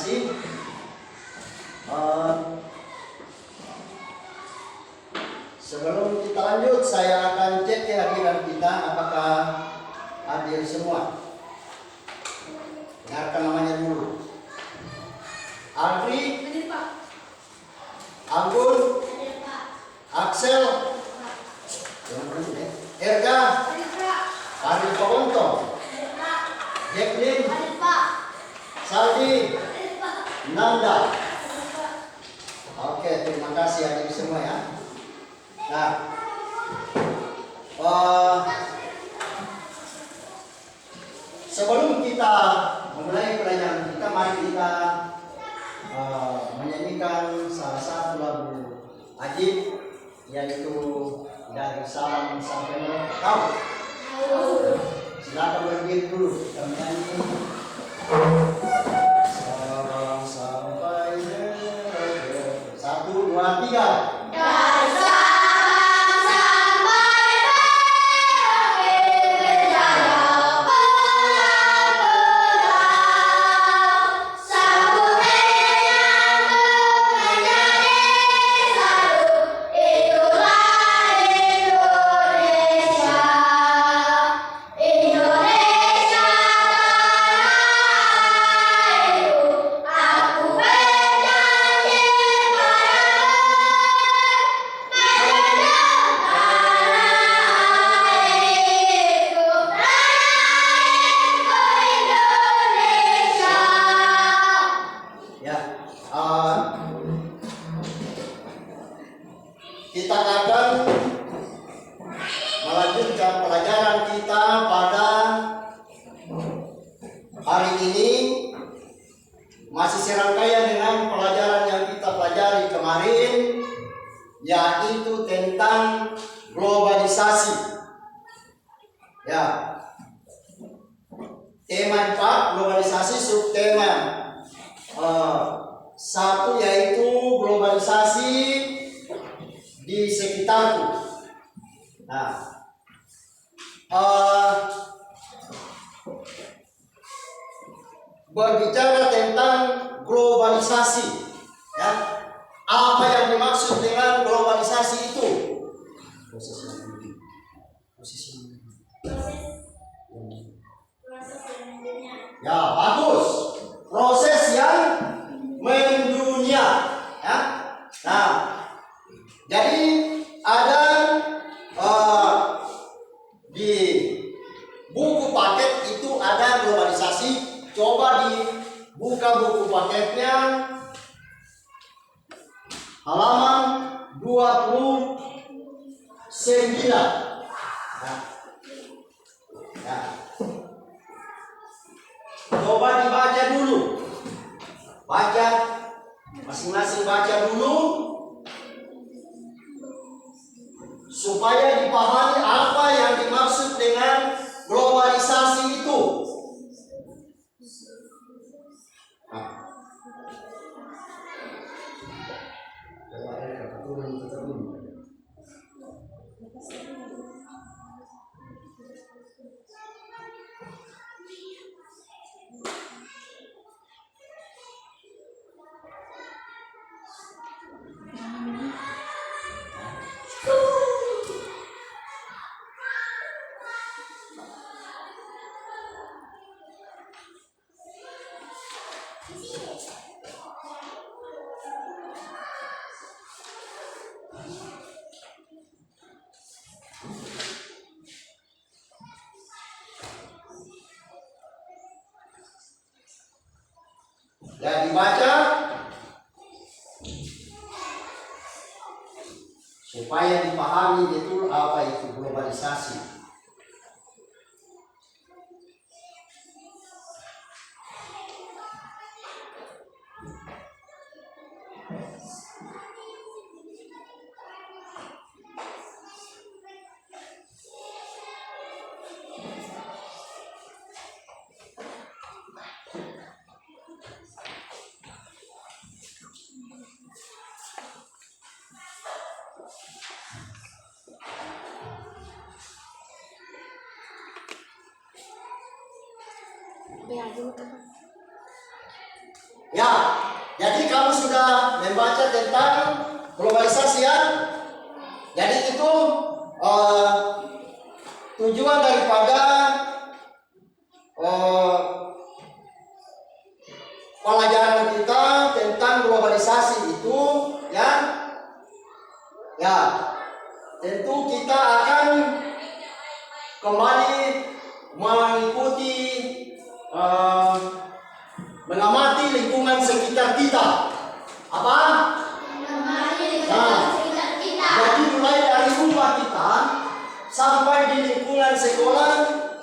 kasih. Sebelum kita lanjut, saya akan cek kehadiran kita apakah hadir semua. Dengarkan namanya dulu. Andri, Anggun, Axel, Erga, Arif Pakonto, Jacqueline, Saldi, Nanda. Oke, terima kasih hadir semua ya. Nah, sebelum kita memulai pelajaran kita, mari kita menyanyikan salah satu lagu ajib, yaitu dari Sabang sampai Merauke. Silakan berdiri dulu, kita menyanyi. Sabang sampai Merauke. 1, 2, 3. Kita akan melanjutkan pelajaran kita pada hari ini, masih serangkaian dengan pelajaran yang kita pelajari kemarin, yaitu tentang globalisasi. Ya, tema 4 globalisasi, subtema 1 yaitu globalisasi di sekitarku. Nah, berbicara tentang globalisasi, ya, apa yang dimaksud dengan globalisasi itu? Ya, bagus. Proses yang mendunia, ya. Nah, jadi ada di buku paket itu ada globalisasi. Coba dibuka buku paketnya, halaman 29. Nah, coba dibaca dulu. Baca, masing-masing baca dulu, supaya dipahami apa yang dimaksud dengan globalisasi itu. Ya, dibaca supaya dipahami betul apa itu globalisasi. Ya, jadi kamu sudah membaca tentang globalisasi ya. Jadi itu tujuan daripada pelajaran kita tentang globalisasi itu ya. Ya, tentu kita akan kembali mengikuti mengamati lingkungan sekitar kita. Apa? Mengamati lingkungan sekitar kita. Jadi mulai dari rumah kita sampai di lingkungan sekolah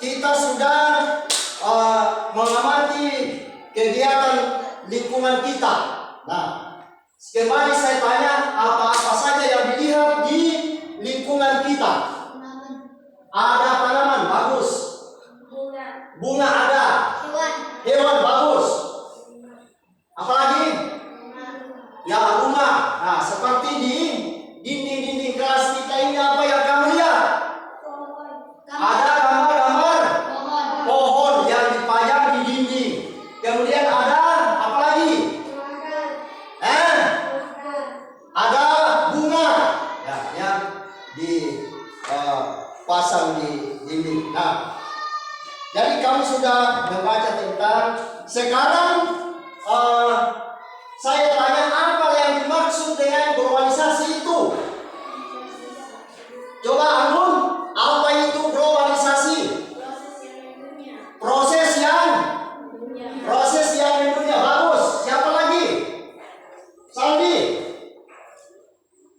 kita sudah mengamati kegiatan lingkungan kita. Nah, kembali saya tanya, apa-apa saja yang dilihat di lingkungan kita? Ada tanaman, bagus. Bunga ada. Hewan bagus. Apalagi? Ya, rumah. Nah, seperti di dinding-dinding kelas kita ini apa yang kamu lihat? Ada gambar-gambar pohon yang dipajang di dinding. Kemudian ada apa lagi? Ada bunga ya, yang dipasang di dinding. Nah, jadi kamu sudah membaca tentang. Sekarang saya tanya, apa yang dimaksud dengan globalisasi itu? Coba Anggun, apa itu globalisasi? Proses yang mendunia. Bagus. Siapa lagi? Saldi.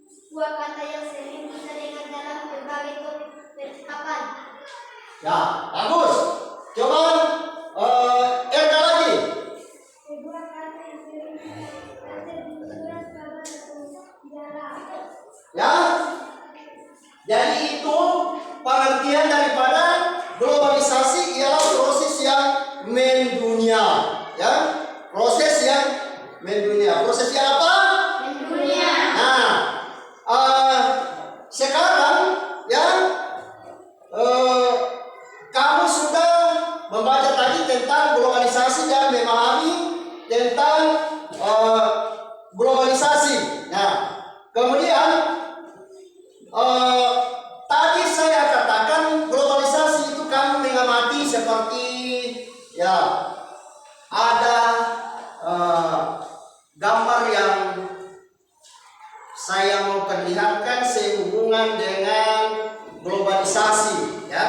Sebuah kata yang sering kita dengar dalam berbagai percakapan. Ya, bagus. Coba Erka lagi. Sebuah kata yang sering kita di surat kabar atau sejarah. Ya. Jadi itu pengertian daripada globalisasi ialah proses yang mendunia, ya. Proses yang mendunia. Proses yang apa? Mendunia. Nah, sekarang ya kamu sudah membaca tadi tentang globalisasi dan memahami tentang globalisasi. Nah, kemudian tadi saya katakan globalisasi itu kamu mengamati seperti ya ada gambar yang saya mau perlihatkan sehubungan dengan globalisasi ya.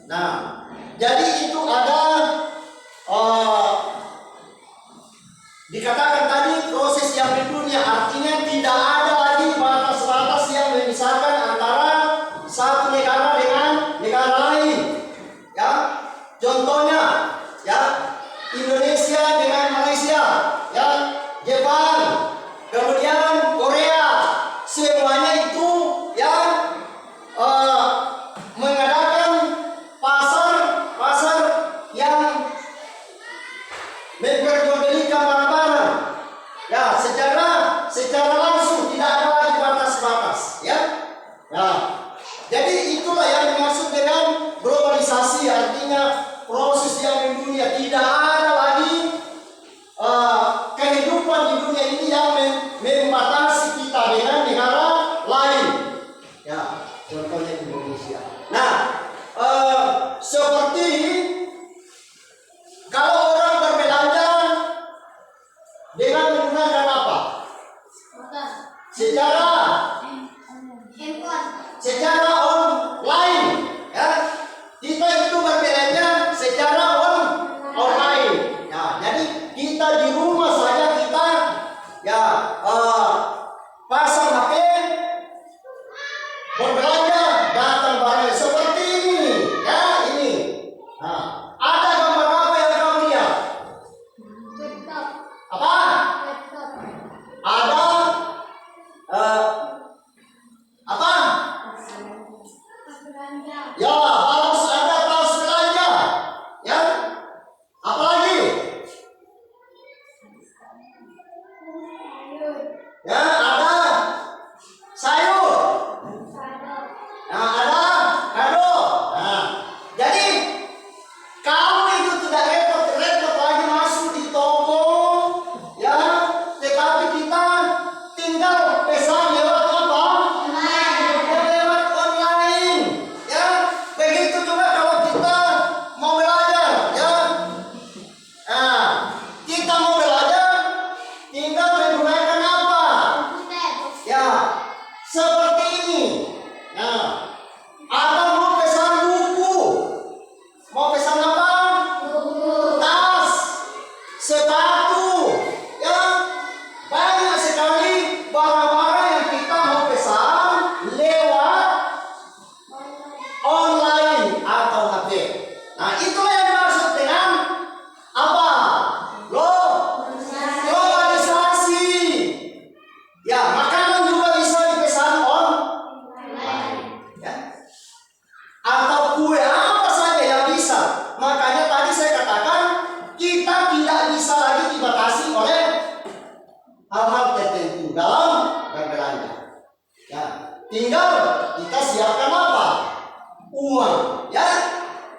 Nah, jadi itu ada dikatakan tadi proses yang mendunia, artinya tidak ada lagi batas-batas yang memisahkan antara satu negara dengan negara lain. Ya, contohnya ya Indonesia dengan Malaysia, ya Jepang, kemudian Korea, semuanya itu ya mengadakan pasar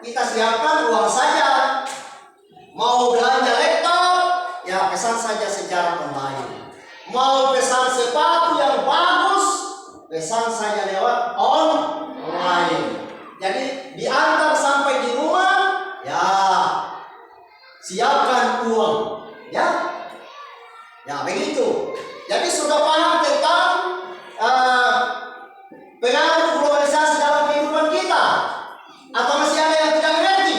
kita siapkan uang saja. Mau belanja laptop, ya pesan saja secara online. Mau pesan sepatu yang bagus, pesan saja lewat online. Jadi diantar sampai di rumah, ya siapkan uang, ya, ya begitu. Jadi sudah paham tentang pengaruh globalisasi dalam kehidupan kita, atau masih ada yang tidak mengerti?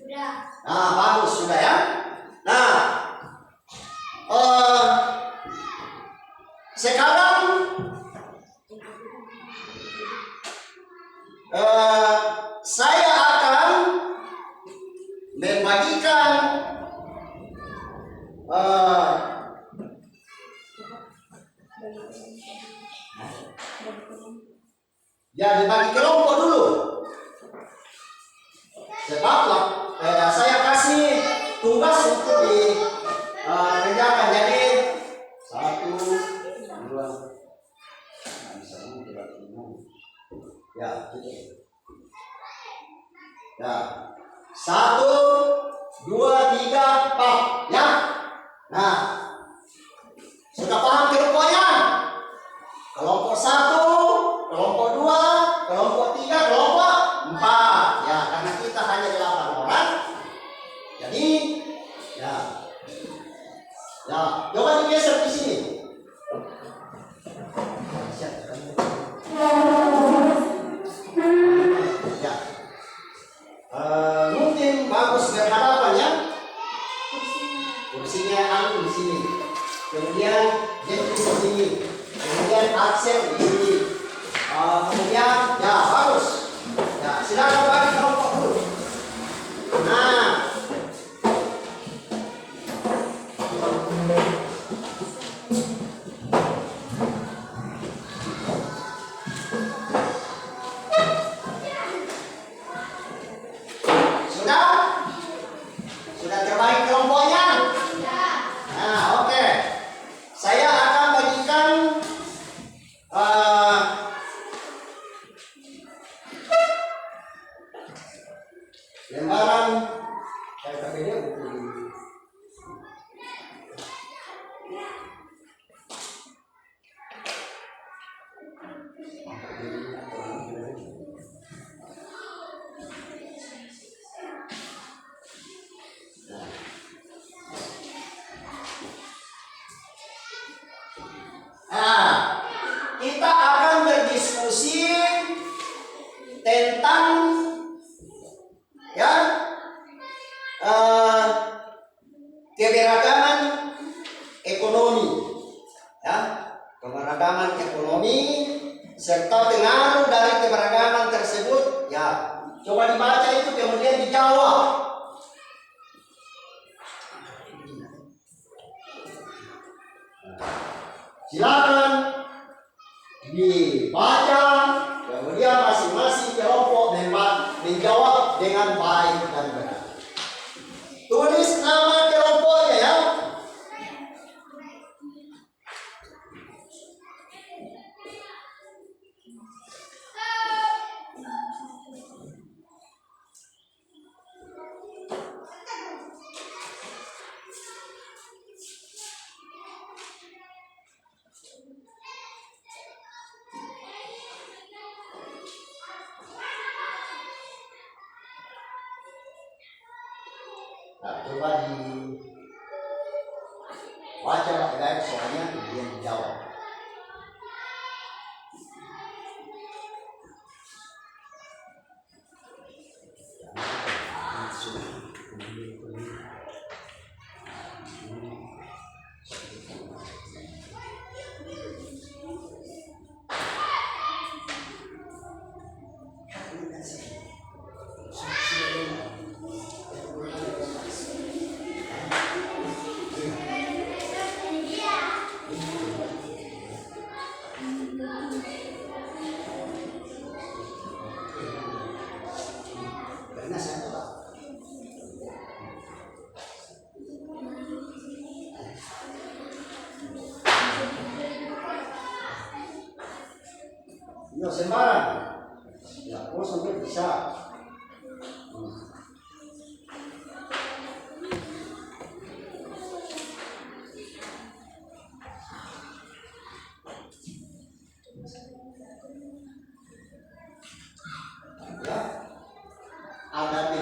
Sudah. Nah, bagus sudah ya. Nah, sekarang saya akan membagikan ya dibagi kelompok dulu. Sebab saya kasih tugas untuk dikerjakan. Jadi 1, 2, ya, gitu. Ya, 1, 2, 3, 4, ya. Nah, sudah paham kelompoknya? Kelompok 1, kelompok 2, kelompok 3, kelompok 4. Ya, karena kita hanya 8 orang. Jadi, ya. Ya, coba digeser di sini. Ya. Mungkin bagus berhadapan ya. Kursinya di sini. Kemudian Jeffrey di sini. Kemudian Axel di sini. Kemudian ya bagus. Ya, silakan bagi kelompok dulu. Nah, sudah terbagi kelompoknya. Nah, oke. Saya akan bagikan lembaran kita akan berdiskusi tentang ya keberagaman ekonomi, ya, keberagaman ekonomi serta pengaruh dari keberagaman tersebut. Ya, coba dibaca itu kemudian dijawab. Silakan dibaca, kemudian masing-masing kelompok menjawab dengan baik dan benar. Tulis nama kelompoknya ya. Nah, coba dibaca baik-baik soalnya kemudian dijawab. Yo sembarang, ya kosong bisa.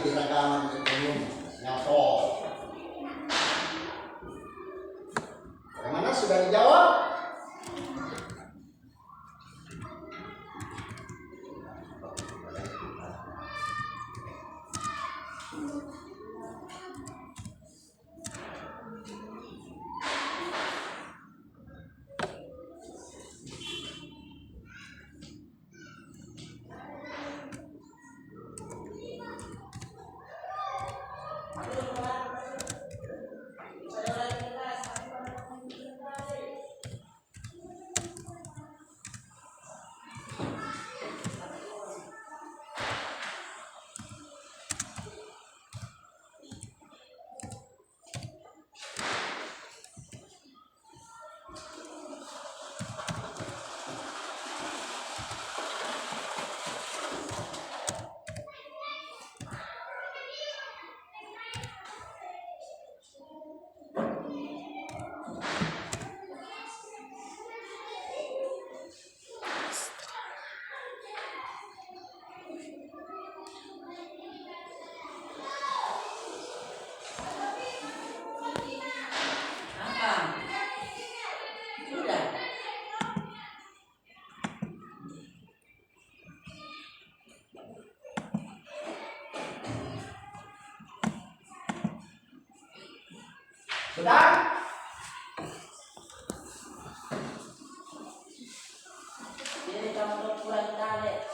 keragaman ekonomi. Ngapo? Bagaimana, sudah dijawab? Sudah? Jadi kamu kurang tarik.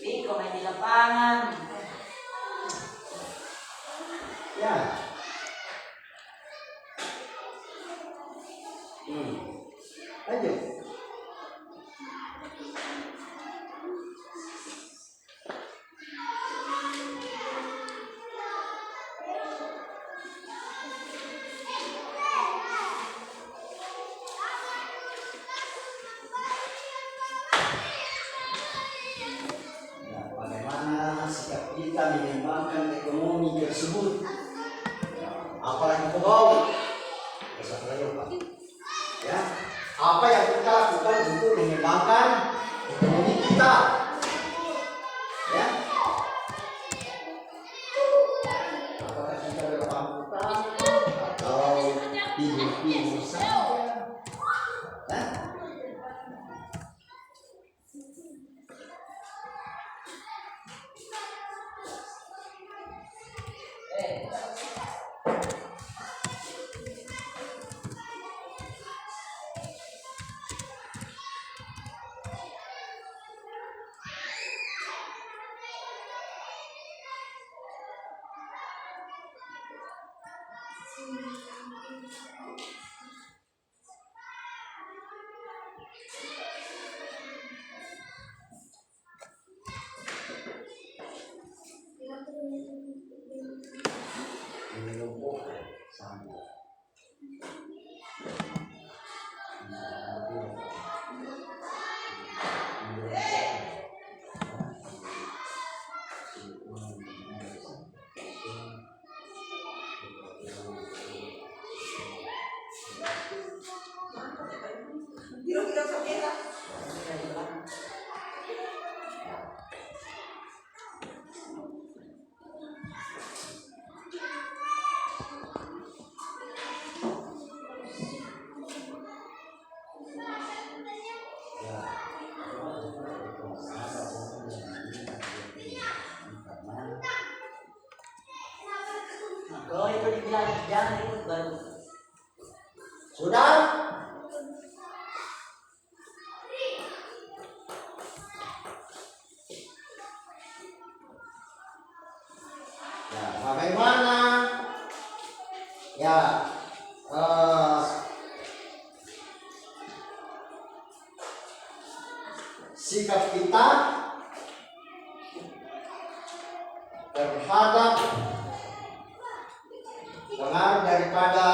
Piko main di lapangan. Ya. Lanjut. Bagaimana sikap kita mengembangkan ekonomi tersebut? Apalagi pegawai, ya, apa yang kita lakukan untuk mengembangkan ekonomi kita? Ya, apakah kita berpangkutan atau tidur saja? Ya? Kalau itu dibilang jangan ikut baru. Sudah? Ya, bagaimana? Ya, sikap kita terhadap pengaruh daripada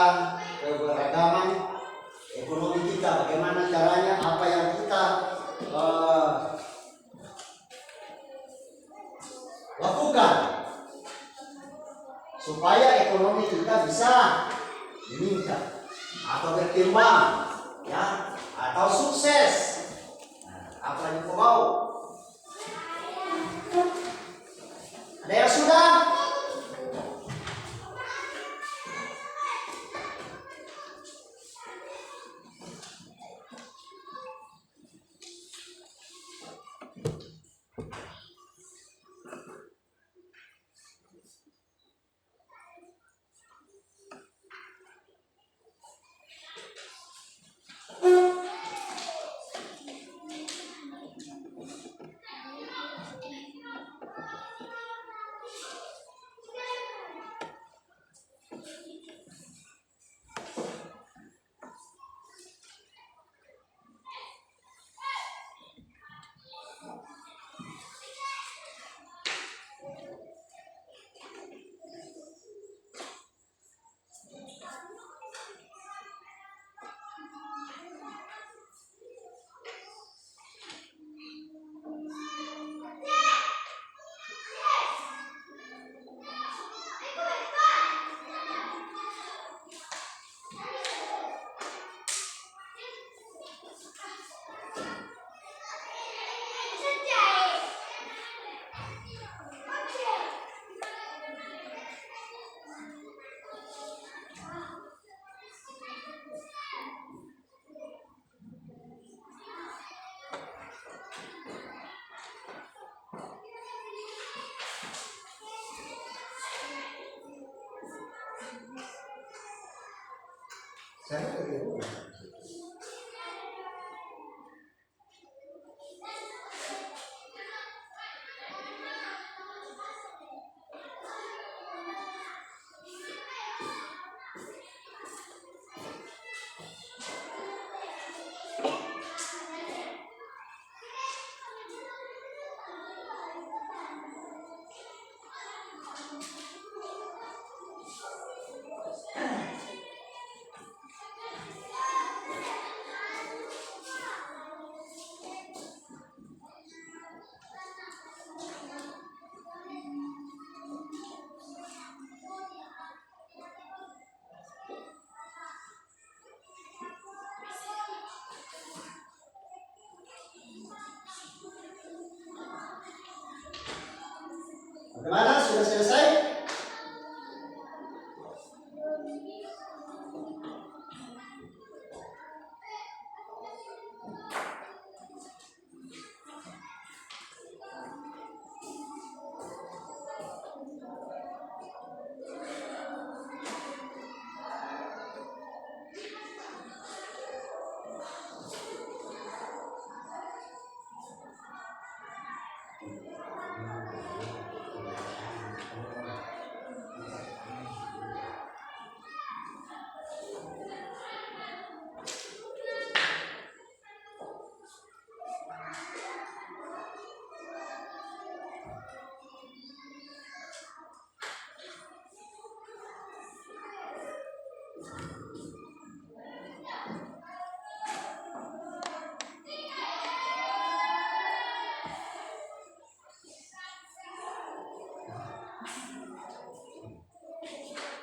meningkat atau berkembang, ya, atau sukses. Nah, apa yang kau mau? Ada yang sudah? Bagaimana? Sudah selesai?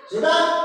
Sudah?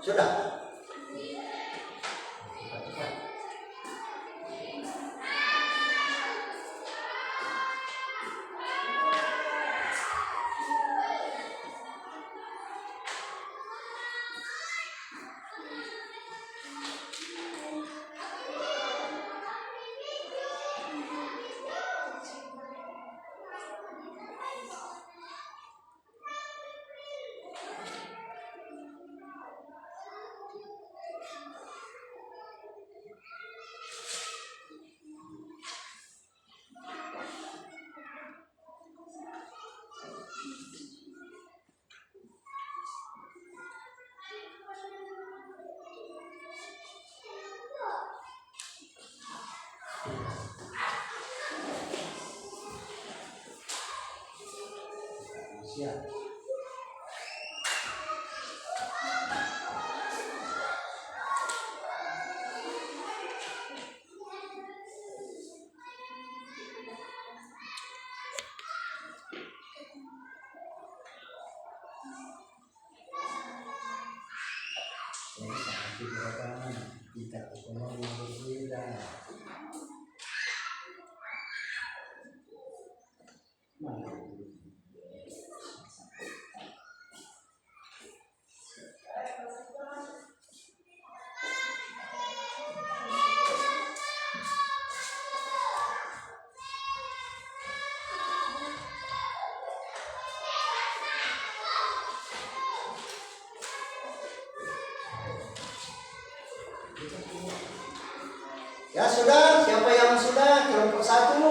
Sudah. Siap. Kita ekonomi berbeda. Ya sudah, siapa yang sudah kelompok 1?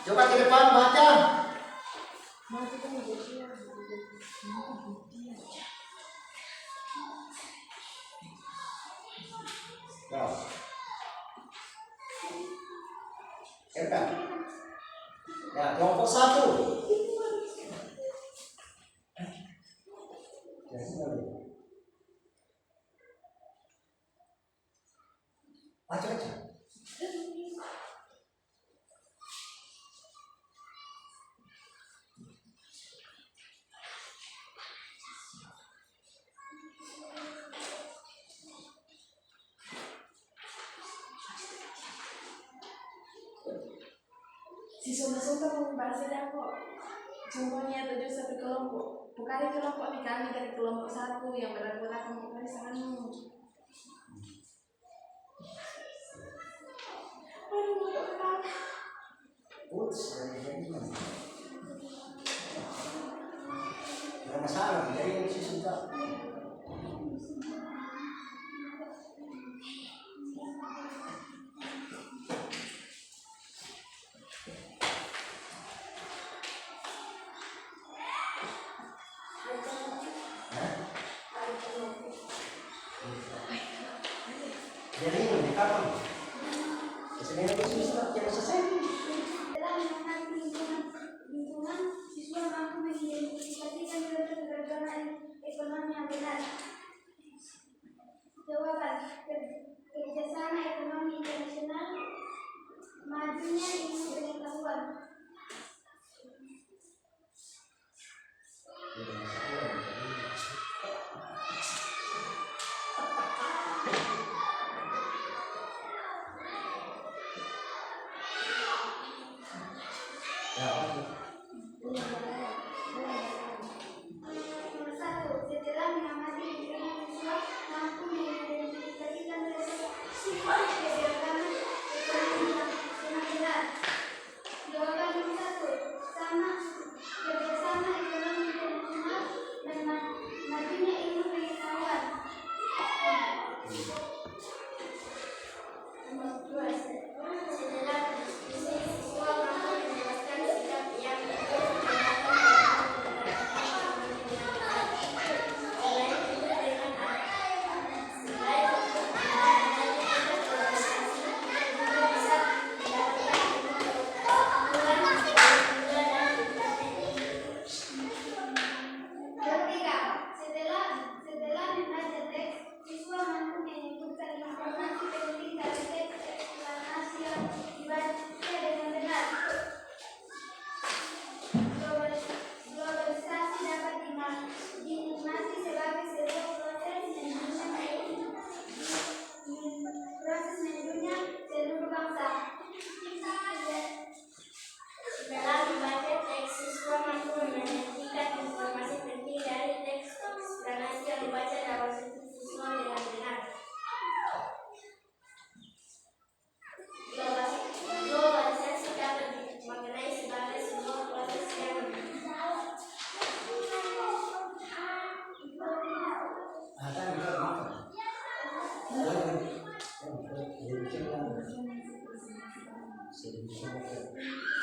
Coba ke depan baca. Ya, kelompok 1. Baca. Siswa-siswa membahas kok. Contohnya tujuh satu kelompok. Bukan kelompok di kami dari kelompok 1 yang berat-berat bukan sanganmu. Tidak masalah, jadi masih suka. Jadi ini kapan? Sebenarnya itu sudah selesai. Dalam mengenai lingkungan, siswa mampu mengidentifikasikan kegagalan ekonomi yang benar. Jawaban: kerjasama ekonomi internasional, majunya ilmu pengetahuan. Nomor 1, setelah mengamati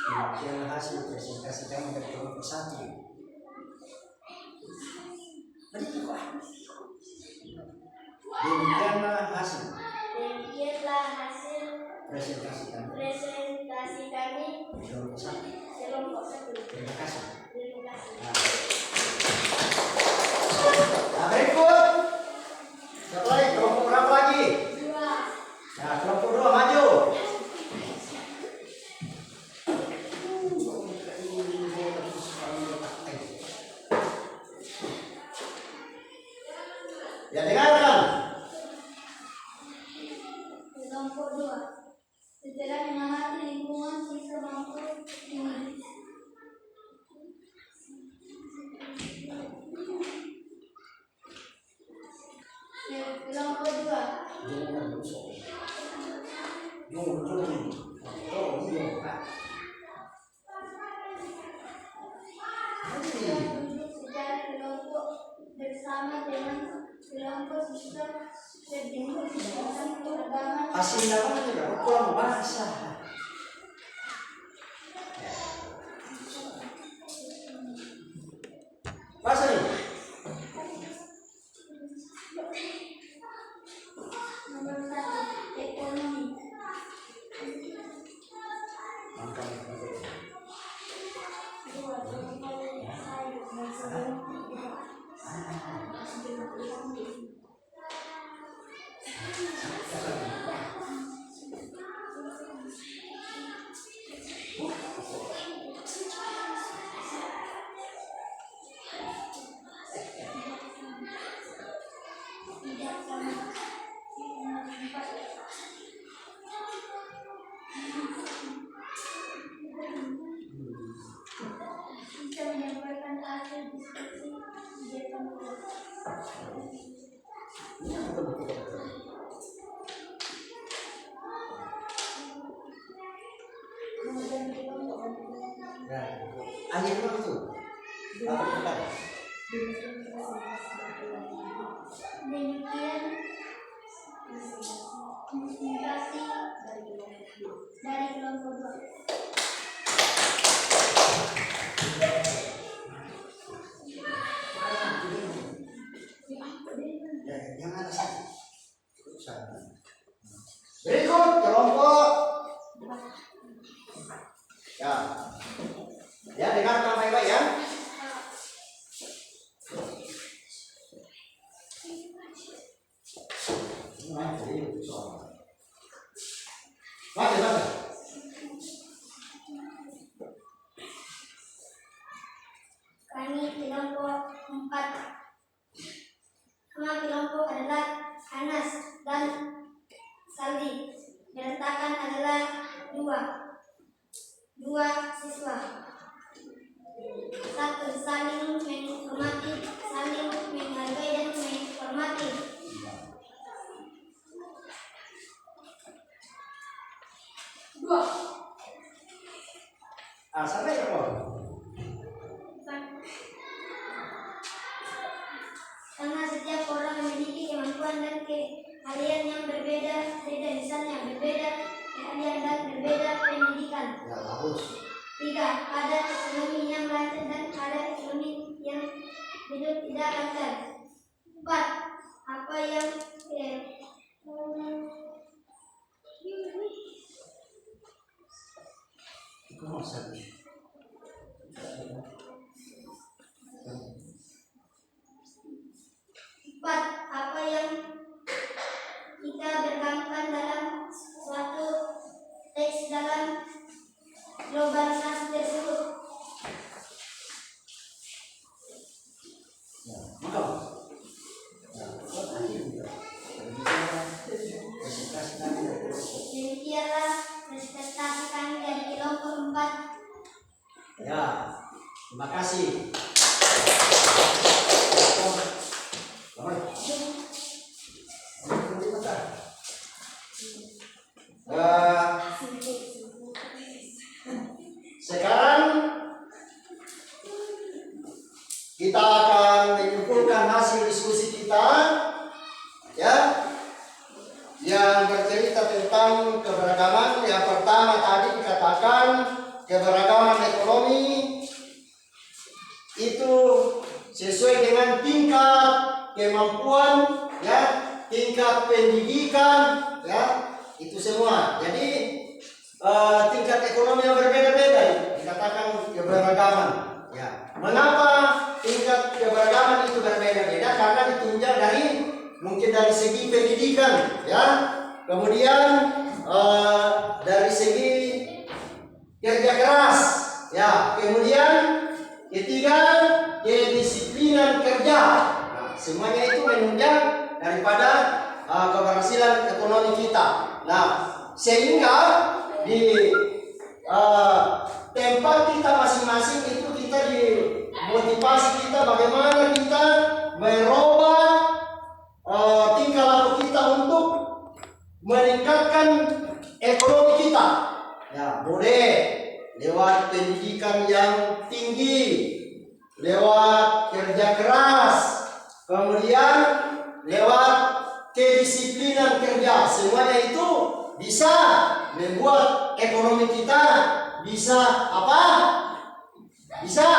Demikianlah hasil presentasi kami dari kelompok 1. Demikianlah hasil presentasi kami kelompok 1. Terima kasih. Nah, berikut. Siapa lagi? Kelompok berapa lagi? 2. Nah, kelompok 2 maju. Ya, dengarkan. Kelompok 2. Setelah mengamati lingkungan siswa mampu ini. Kelompok 2. Duduk secara kelompok bersama dengan kelompok siswa berjumpa tentang keragaman. Asing namanya juga kurang bahasa. Bahasa nih. Nomor 1, ekonomi. Bisa menyampaikan hasil diskusi di kelompok. Ya, akhirnya itu. Apa bukan? Demikian presentasi dari kelompok 2. Ya, yang ada satu. Berikut kelompok. Ya. Ya, dengarkan baik-baik ya. Baca. Kami kelompok 4. Nama kelompok adalah Anas dan Saldi. Diletakkan adalah 2 siswa. 1. Saling menghormati, saling menghargai dan menghormati. 2. Sampai berapa? Karena setiap orang memiliki kemampuan dan keahlian yang berbeda-beda, misalnya berbeda keahlian dan berbeda pendidikan. Ya, bagus. 3. Ada ekonomi yang lancar dan ada ekonomi yang hidup tidak lancar. 4. Apa yang apa yang kita berkembangkan dalam suatu teks dalam globalisasi tersebut. Demikianlah presentasi kami dari kelompok 4. Ya, terima kasih. Sekarang kita akan menyimpulkan hasil diskusi kita, ya, yang bercerita tentang tentang keberagaman. Yang pertama tadi dikatakan keberagaman ekonomi itu sesuai dengan tingkat kemampuan, ya, tingkat pendidikan, ya, itu semua. Jadi tingkat ekonomi yang berbeda-beda dikatakan keberagaman. Ya, mengapa tingkat keberagaman itu berbeda-beda? Karena ditunjang dari mungkin dari segi pendidikan, ya, kemudian dari segi kerja keras, ya, kemudian ketiga kedisiplinan kerja. Nah, semuanya itu menunjang daripada keberhasilan ekonomi kita. Nah, sehingga di tempat kita masing-masing itu kita dimotivasi kita bagaimana kita merubah tingkah laku kita untuk meningkatkan ekonomi kita. Ya, boleh lewat pendidikan yang tinggi, lewat kerja keras, kemudian lewat kedisiplinan kerja. Semuanya itu bisa membuat ekonomi kita bisa apa? Bisa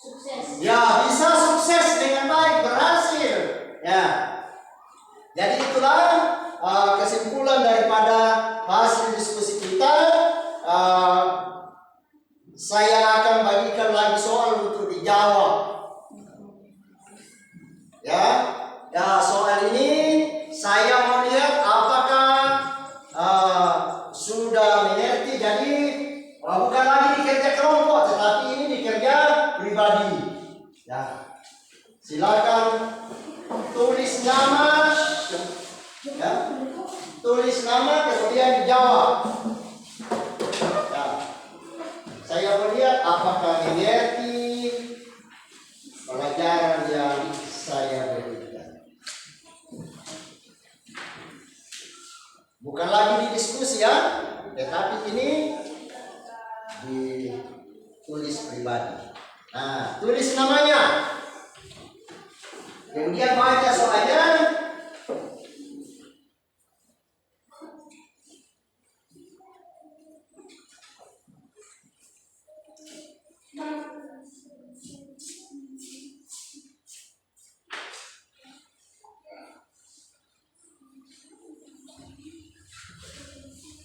Sukses. ya, bisa sukses dengan baik, berhasil. Ya. Jadi itulah kesimpulan daripada hasil diskusi kita. Saya akan bagikan lagi soal untuk dijawab. Ya, soal ini saya mau lihat apakah sudah mengerti. Jadi bukan lagi di kerja kelompok, tetapi ini di kerja pribadi. Ya, silakan tulis nama, ya, tulis nama kemudian dijawab. Ya, saya melihat apakah mengerti pelajaran yang saya berikan. Bukan lagi di diskusi, ya, tetapi ini ditulis pribadi. Nah, tulis namanya, kemudian baca soalnya.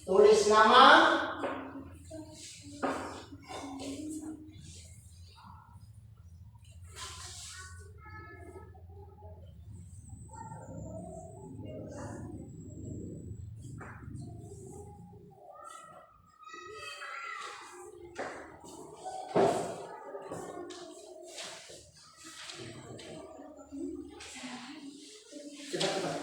Tulis nama, cepat-cepat.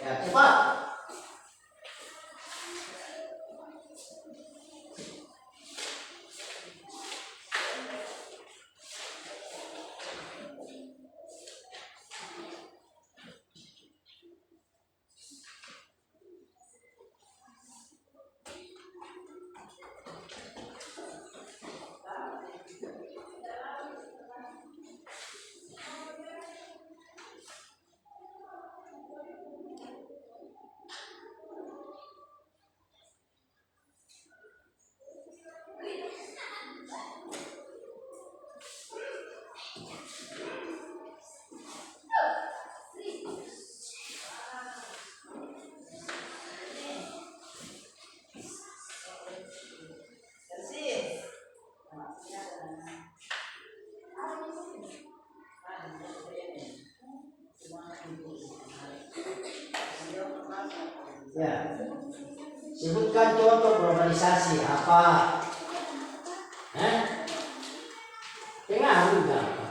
Ya, cepat. Ya, sebutkan contoh globalisasi apa? Pengaruh enggak?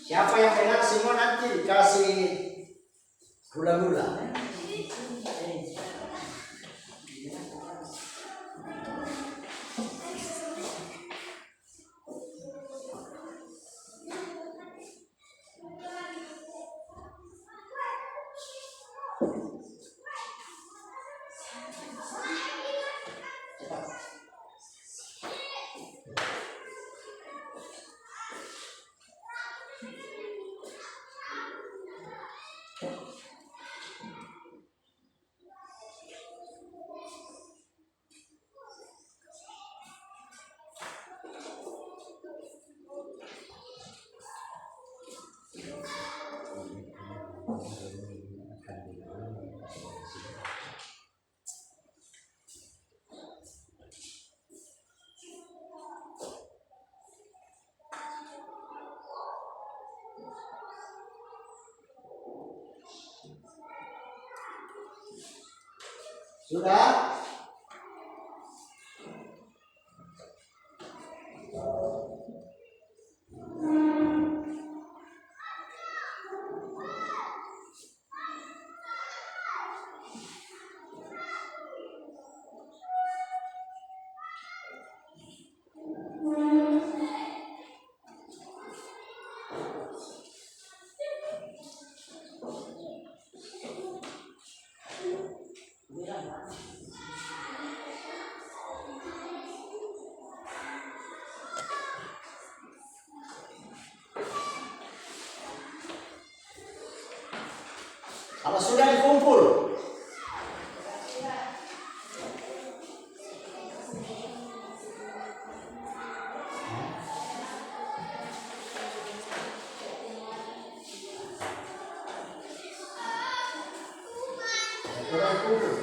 Siapa yang benar semua nanti dikasih gula-gula. Sudah? Kalau sudah dikumpul, sudah kumpul.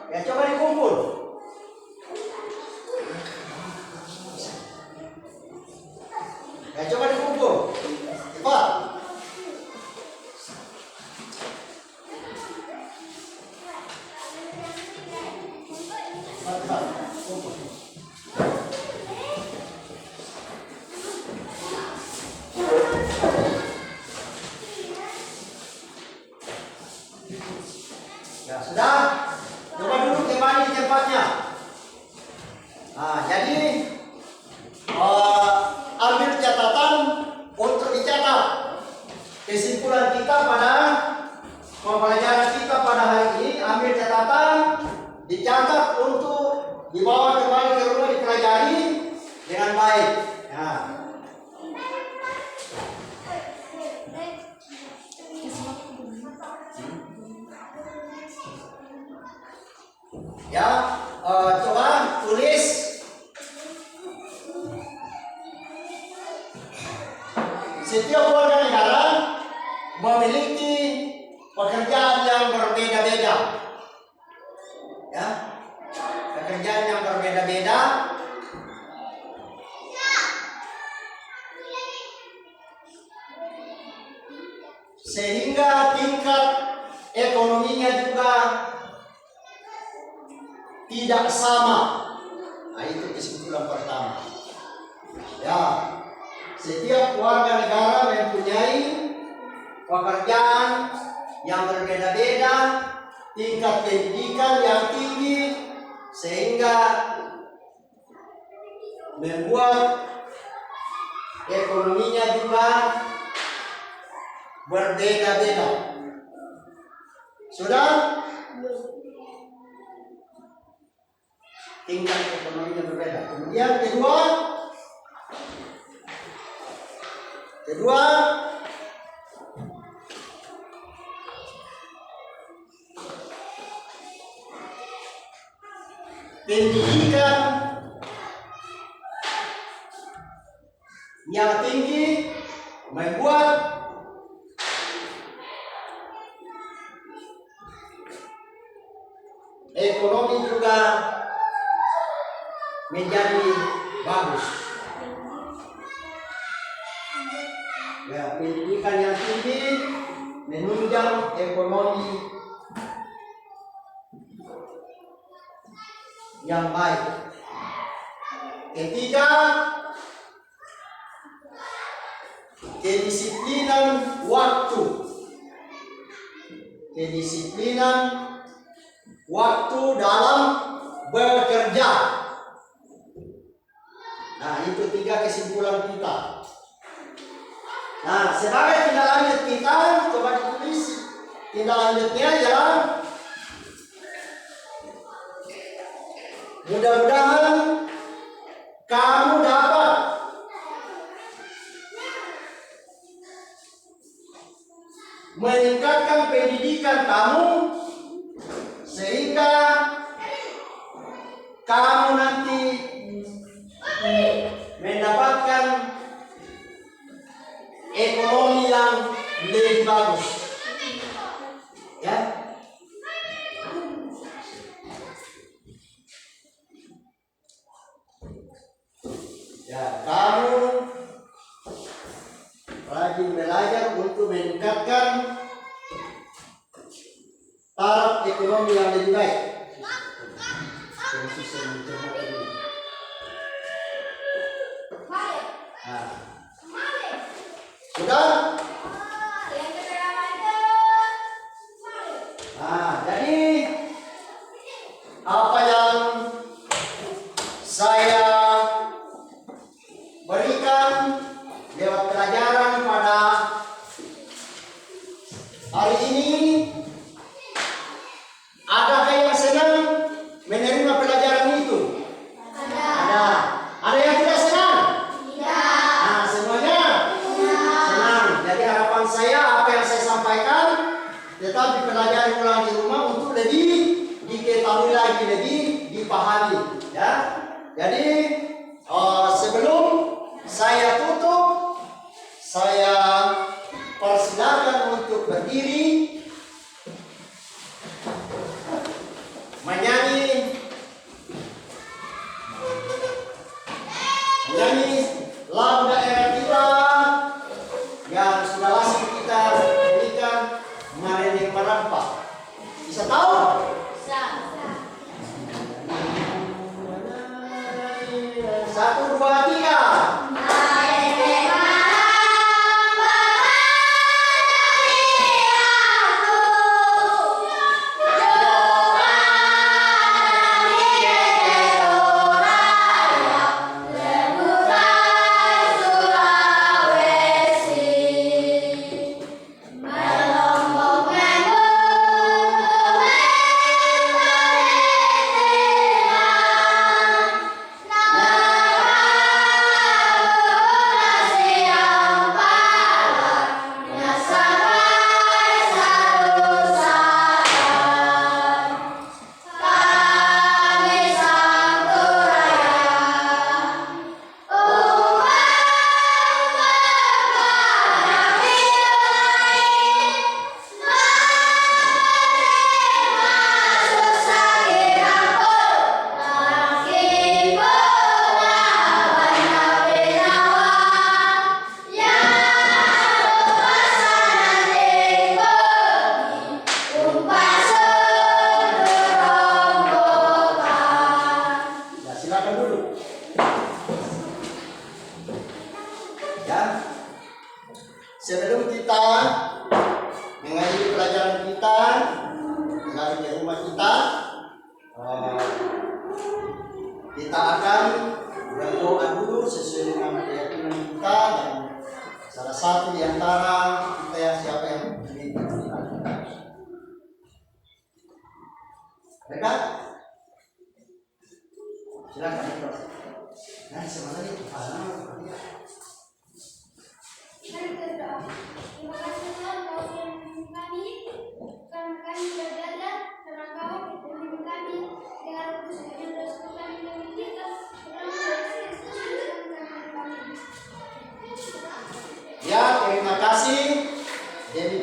Ya coba dikumpul. Ya coba dikumpul. Cepat. Cepat. Kumpul. Ya sudah. Coba duduk kembali di tempatnya. Nah, jadi ambil catatan untuk dicatat kesimpulan kita pada pembelajaran kita pada hari ini. Ambil catatan, dicatat untuk dibawa kembali ke rumah dipelajari dengan baik. Nah. Ya, coba tulis setiap warga negara memiliki pekerjaan yang berbeda-beda. Ya, pekerjaan yang berbeda-beda. Sehingga tingkat ekonominya juga tidak sama. Nah, itu kesimpulan pertama. Ya, setiap warga negara mempunyai pekerjaan yang berbeda-beda, tingkat pendidikan yang tinggi, sehingga membuat ekonominya juga berbeda-beda. Sudah? Tingkat ekonominya berbeda. Kemudian kedua, pendidikan yang tinggi membuat ekonomi juga menjadi bagus. Ya, pendidikan yang tinggi menunjang ekonomi yang baik. Ketiga, kedisiplinan waktu. Kedisiplinan waktu dalam bekerja. Nah, itu 3 kesimpulan kita. Nah, sebagai tindak lanjut kita, coba ditulis tindak lanjutnya ya. Mudah-mudahan kamu dapat meningkatkan pendidikan kamu sehingga kamu nanti mendapatkan ekonomi yang lebih bagus. Ya. Ya, kamu rajin belajar untuk meningkatkan taraf ekonomi yang lebih baik. Nah, sudah? Nah, jadi apa yang saya berikan lewat pelajaran pada hari ini, adakah yang senang menerima pelajaran itu? Ada. Ada yang tidak senang? Tidak. Nah, semuanya senang. Jadi harapan saya apa yang saya sampaikan tetap dipelajari ulang di rumah untuk lebih diketahui lagi, lebih dipahami. Ya. Jadi sebelum saya tutup, saya persilakan untuk berdiri menyanyi lagu daerah kita yang sudah lazim kita berikan, Marene Parampa. Bisa tahu? Bisa. 1, 2, 3.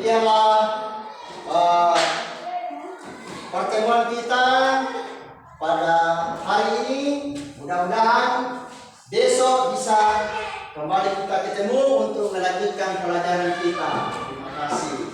demikianlah pertemuan kita pada hari ini. Mudah-mudahan besok bisa kembali kita ketemu untuk melanjutkan pelajaran kita. Terima kasih.